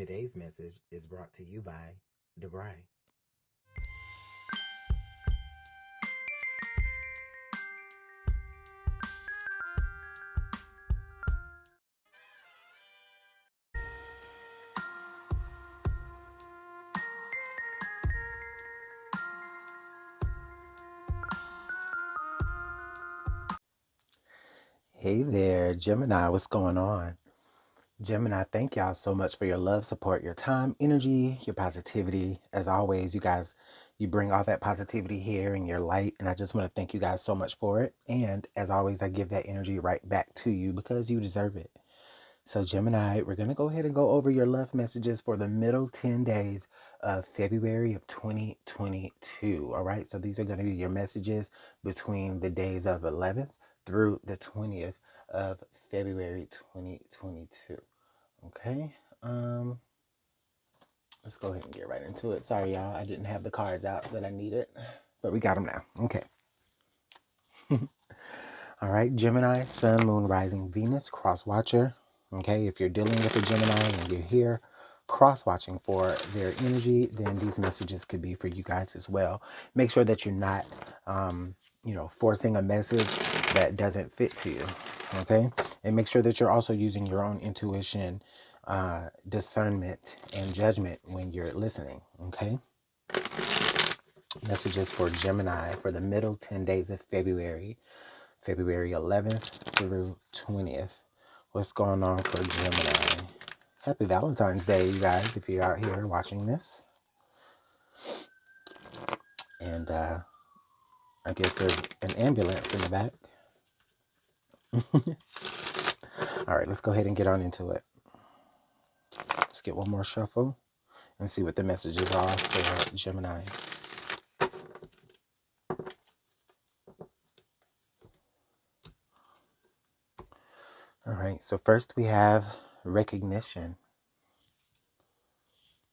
Today's message is brought to you by Debray. Hey there, Gemini, what's going on? Gemini, thank y'all so much for your love, support, your time, energy, your positivity. As always, you guys, you bring all that positivity here and your light, and I just want to thank you guys so much for it. And as always, I give that energy right back to you because you deserve it. So Gemini, we're going to go ahead and go over your love messages for the middle 10 days of February of 2022. All right. So these are going to be your messages between the days of 11th through the 20th of February 2022. Okay. Let's go ahead and get right into it. Sorry, y'all. I didn't have the cards out that I needed, but we got them now. Okay. All right. Gemini, Sun, Moon, Rising, Venus, Cross Watcher. Okay. If you're dealing with a Gemini and you're here cross watching for their energy, then these messages could be for you guys as well. Make sure that you're not, forcing a message that doesn't fit to you. Okay. And make sure that you're also using your own intuition, discernment, and judgment when you're listening. Okay. Messages for Gemini for the middle 10 days of February 11th through 20th. What's going on for Gemini? Happy Valentine's Day, you guys, if you're out here watching this. And I guess there's an ambulance in the back. All right, let's go ahead and get on into it. Let's get one more shuffle and see what the messages are for Gemini. All right, so first we have recognition.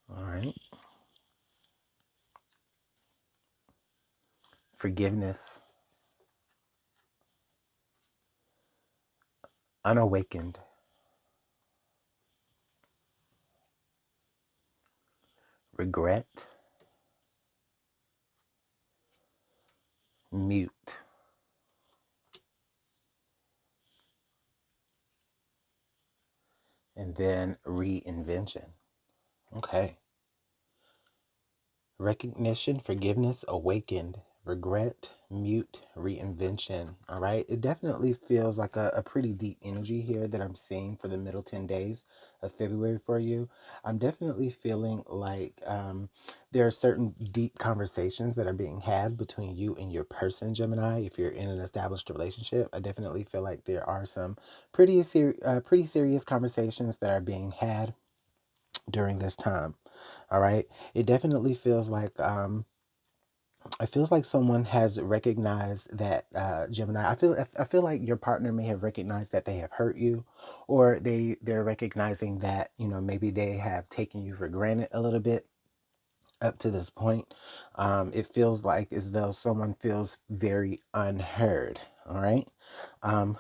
All right. Forgiveness. Unawakened. Regret. Mute. And then reinvention. Okay. Recognition, forgiveness, awakened, regret, mute, reinvention. All right. It definitely feels like a pretty deep energy here that I'm seeing for the middle 10 days of February for you. I'm definitely feeling like there are certain deep conversations that are being had between you and your person, Gemini. If you're in an established relationship, I definitely feel like there are some pretty serious conversations that are being had during this time. All right. It definitely feels like it feels like someone has recognized that Gemini. I feel like your partner may have recognized that they have hurt you, or they're recognizing that maybe they have taken you for granted a little bit up to this point. It feels like as though someone feels very unheard. All right.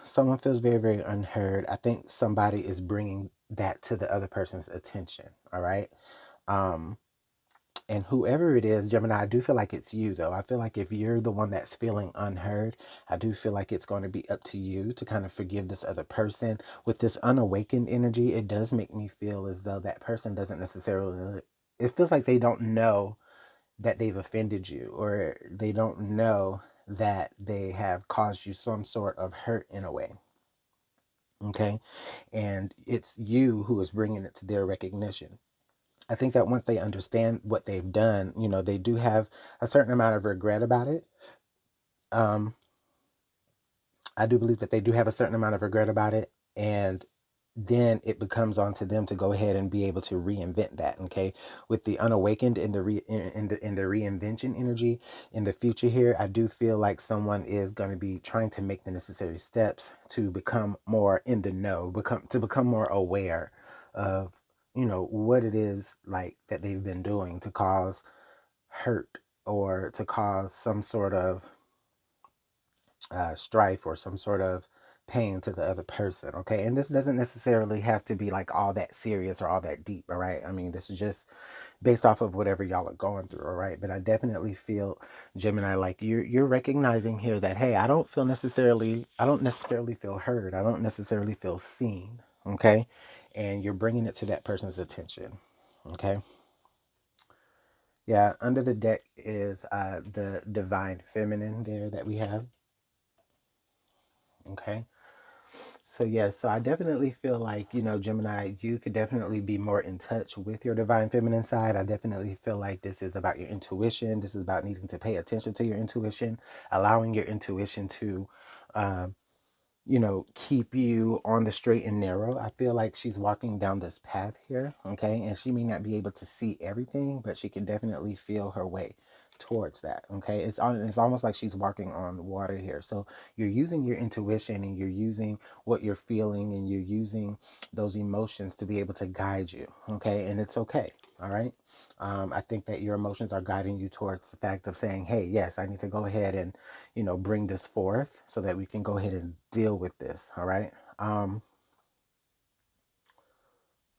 Someone feels very, very unheard. I think somebody is bringing that to the other person's attention. All right. And whoever it is, Gemini, I do feel like it's you, though. I feel like if you're the one that's feeling unheard, I do feel like it's going to be up to you to kind of forgive this other person. With this unawakened energy, it does make me feel as though that person doesn't necessarily, it feels like they don't know that they've offended you, or they don't know that they have caused you some sort of hurt in a way. Okay. And it's you who is bringing it to their recognition. I think that once they understand what they've done, they do have a certain amount of regret about it. I do believe that they do have a certain amount of regret about it. And then it becomes on to them to go ahead and be able to reinvent that. Okay. With the unawakened and in the reinvention energy in the future here, I do feel like someone is going to be trying to make the necessary steps to become more in the know, become more aware of what it is like that they've been doing to cause hurt or to cause some sort of strife or some sort of pain to the other person, okay? And this doesn't necessarily have to be like all that serious or all that deep, all right? I mean, this is just based off of whatever y'all are going through, all right? But I definitely feel, Gemini, like you're recognizing here that, hey, I don't necessarily feel heard. I don't necessarily feel seen, okay? And you're bringing it to that person's attention, okay? Yeah, under the deck is the divine feminine there that we have, okay? So yeah, so I definitely feel like, Gemini, you could definitely be more in touch with your divine feminine side. I definitely feel like this is about your intuition. This is about needing to pay attention to your intuition, allowing your intuition to um, keep you on the straight and narrow. I feel like she's walking down this path here, okay? And she may not be able to see everything, but she can definitely feel her way towards that, okay? It's almost like she's walking on water here. So you're using your intuition and you're using what you're feeling and you're using those emotions to be able to guide you, okay? And it's okay, all right? I think that your emotions are guiding you towards the fact of saying, hey, yes, I need to go ahead and bring this forth so that we can go ahead and deal with this. All right. Um,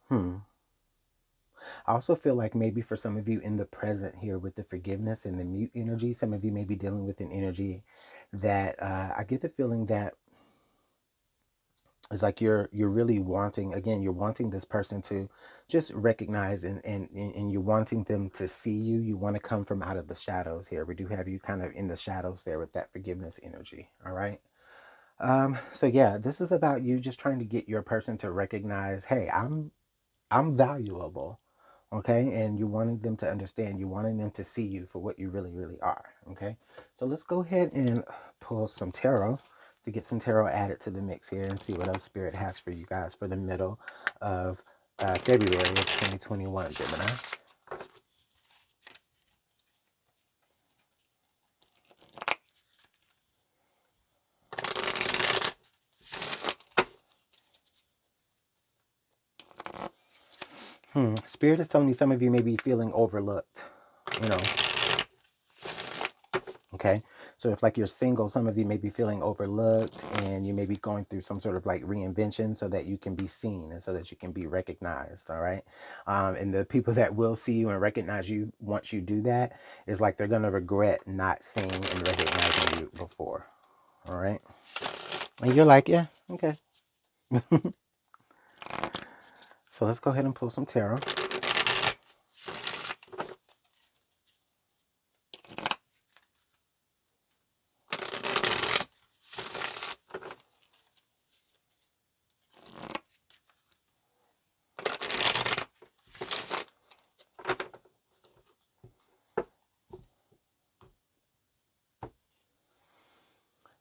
hmm. I also feel like maybe for some of you in the present here with the forgiveness and the mute energy, some of you may be dealing with an energy that I get the feeling that it's like you're really wanting, again, you're wanting this person to just recognize and you're wanting them to see you. You want to come from out of the shadows here. We do have you kind of in the shadows there with that forgiveness energy. All right. So yeah, this is about you just trying to get your person to recognize, hey, I'm valuable, okay? And you're wanting them to understand, you're wanting them to see you for what you really, really are, okay? So let's go ahead and pull some tarot to get some tarot added to the mix here and see what else Spirit has for you guys for the middle of February of 2021, Gemini. Spirit is telling me some of you may be feeling overlooked, you know. Okay. So if like you're single, some of you may be feeling overlooked and you may be going through some sort of like reinvention so that you can be seen and so that you can be recognized. All right. And the people that will see you and recognize you once you do that is like they're going to regret not seeing and recognizing you before. All right. And you're like, yeah, okay. So let's go ahead and pull some tarot.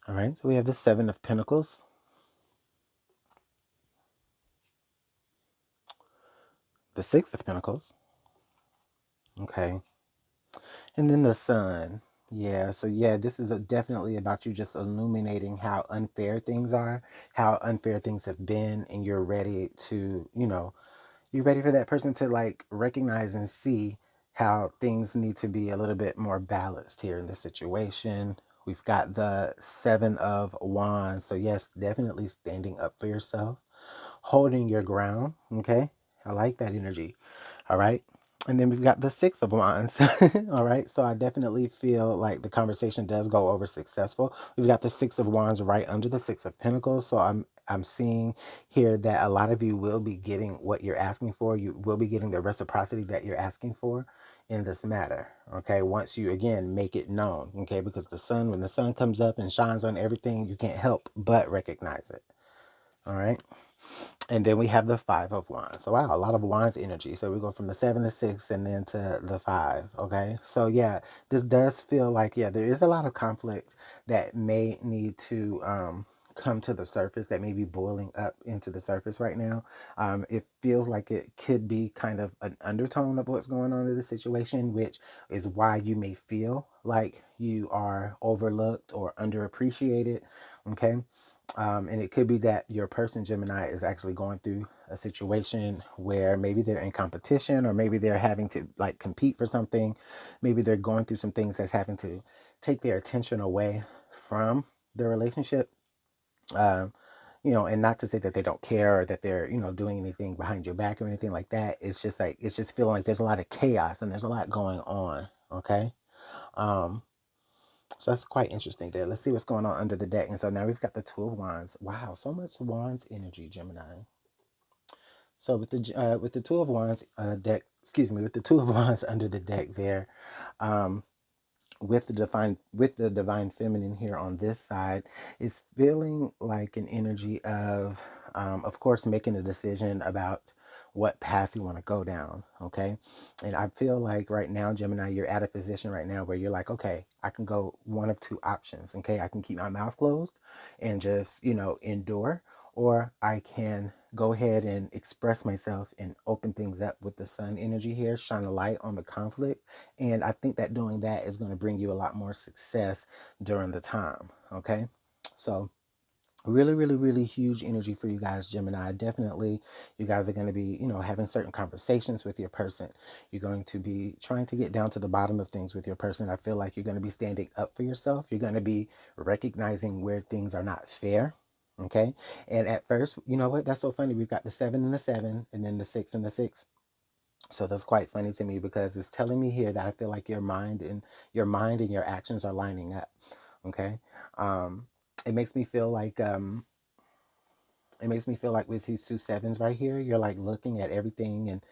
All right. So we have the Seven of Pentacles, the Six of Pentacles. Okay. And then the sun. Yeah, so yeah, this is definitely about you just illuminating how unfair things are, how unfair things have been, and you're ready to, you're ready for that person to like recognize and see how things need to be a little bit more balanced here in this situation. We've got the Seven of Wands. So yes, definitely standing up for yourself, holding your ground. Okay. I like that energy. All right. And then we've got the Six of Wands. All right. So I definitely feel like the conversation does go over successful. We've got the Six of Wands right under the Six of Pentacles. So I'm seeing here that a lot of you will be getting what you're asking for. You will be getting the reciprocity that you're asking for in this matter. Okay. Once you again make it known. Okay. Because when the sun comes up and shines on everything, you can't help but recognize it. All right. And then we have the Five of Wands. So wow, a lot of Wands energy. So we go from the 7 to 6 and then to the 5. Okay. So yeah, this does feel like, yeah, there is a lot of conflict that may need to come to the surface, that may be boiling up into the surface right now. It feels like it could be kind of an undertone of what's going on in the situation, which is why you may feel like you are overlooked or underappreciated. Okay. And it could be that your person, Gemini, is actually going through a situation where maybe they're in competition or maybe they're having to like compete for something. Maybe they're going through some things that's having to take their attention away from the relationship. Um, and not to say that they don't care or that they're, doing anything behind your back or anything like that. It's just like, it's just feeling like there's a lot of chaos and there's a lot going on. Okay. Um, so that's quite interesting there. Let's see what's going on under the deck. And so now we've got the Two of Wands. Wow, so much Wands energy, Gemini. So with the Two of Wands deck, excuse me, with the Two of Wands under the deck there, um, with the divine feminine here on this side, it's feeling like an energy of course, making a decision about what path you want to go down. Okay. And I feel like right now, Gemini, you're at a position right now where you're like, okay, I can go one of two options. Okay. I can keep my mouth closed and just, endure, or I can go ahead and express myself and open things up with the sun energy here, shine a light on the conflict. And I think that doing that is going to bring you a lot more success during the time. Okay. So really, really, really huge energy for you guys, Gemini. Definitely, you guys are going to be, having certain conversations with your person. You're going to be trying to get down to the bottom of things with your person. I feel like you're going to be standing up for yourself. You're going to be recognizing where things are not fair. Okay. And at first, you know what? That's so funny. We've got the 7 and the 7, and then the 6 and the 6. So that's quite funny to me because it's telling me here that I feel like your mind and your actions are lining up. Okay. Um, it makes me feel like with these two sevens right here, you're like looking at everything and,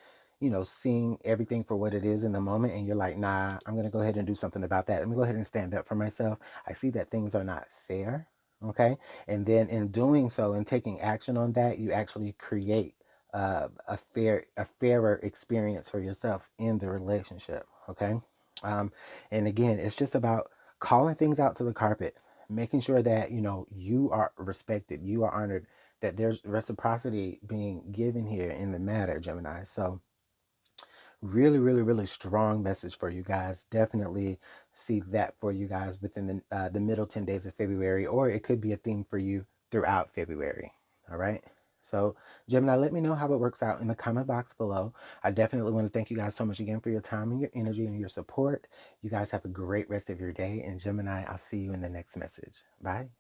seeing everything for what it is in the moment. And you're like, nah, I'm going to go ahead and do something about that. Let me go ahead and stand up for myself. I see that things are not fair. Okay. And then in doing so and taking action on that, you actually create a fairer experience for yourself in the relationship. Okay. And again, it's just about calling things out to the carpet, making sure that, you are respected, you are honored, that there's reciprocity being given here in the matter, Gemini. So really, really, really strong message for you guys. Definitely see that for you guys within the middle 10 days of February, or it could be a theme for you throughout February. All right. So, Gemini, let me know how it works out in the comment box below. I definitely want to thank you guys so much again for your time and your energy and your support. You guys have a great rest of your day. And Gemini, I'll see you in the next message. Bye.